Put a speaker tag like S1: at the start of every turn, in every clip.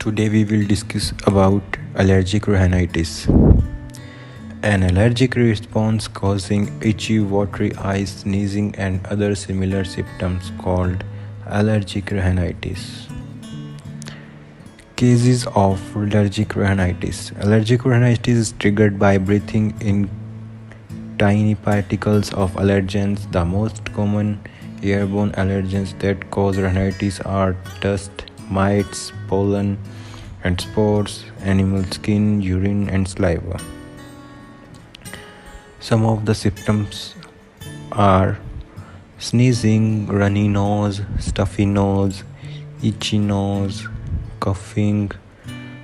S1: Today we will discuss about allergic rhinitis, an allergic response causing itchy, watery eyes, sneezing and other similar symptoms called allergic rhinitis. Cases of allergic rhinitis. Allergic rhinitis is triggered by breathing in tiny particles of allergens. The most common airborne allergens that cause rhinitis are dust, mites, pollen and spores, animal skin, urine and saliva. Some of the symptoms are sneezing, runny nose, stuffy nose, itchy nose, coughing,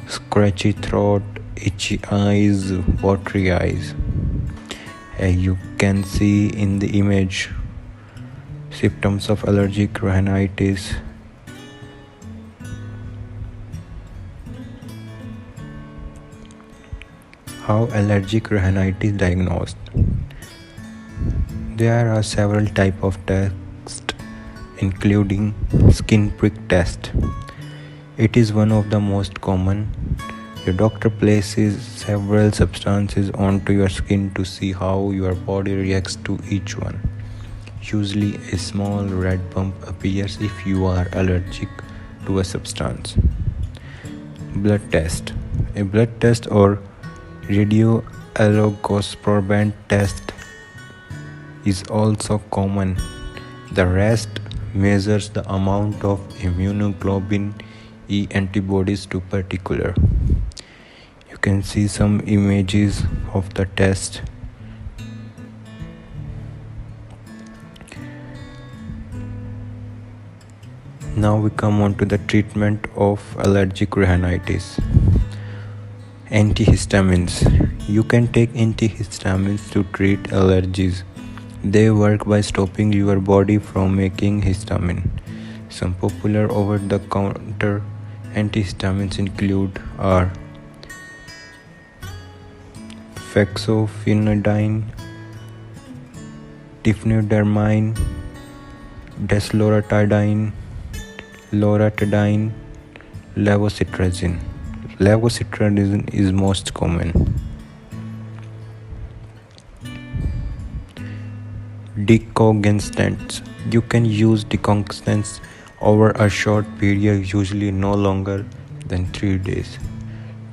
S1: scratchy throat, itchy eyes, watery eyes. As you can see in the image, symptoms of allergic rhinitis. How allergic rhinitis is diagnosed? There are several types of tests, including skin prick test. It is one of the most common. Your doctor places several substances onto your skin to see how your body reacts to each one. Usually a small red bump appears if you are allergic to a substance. Blood test. A blood test or radioallergosprobant test is also common. The rest measures the amount of immunoglobulin E antibodies to particular. You can see some images of the test. Now we come on to the treatment of allergic rhinitis. Antihistamines. You can take antihistamines to treat allergies. They work by stopping your body from making histamine. Some popular over-the-counter antihistamines include fexofenadine, diphenhydramine, desloratadine, loratadine, levocetirizine. Levocetirizine is most common. Decongestants. You can use decongestants over a short period, usually no longer than 3 days,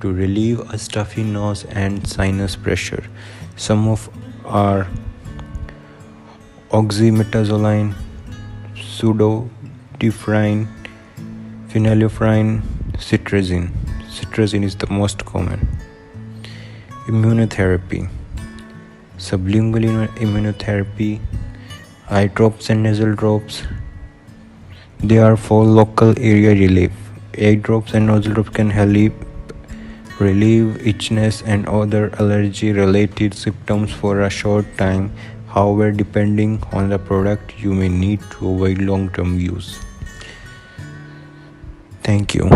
S1: to relieve a stuffy nose and sinus pressure. Some of are oxymetazoline, pseudoephedrine, phenylephrine, cetirizine. Cetirizine is the most common. Immunotherapy. Sublingual immunotherapy, eye drops and nasal drops. They are for local area relief. Eye drops and nasal drops can help relieve itchiness and other allergy-related symptoms for a short time. However, depending on the product, you may need to avoid long-term use. Thank you.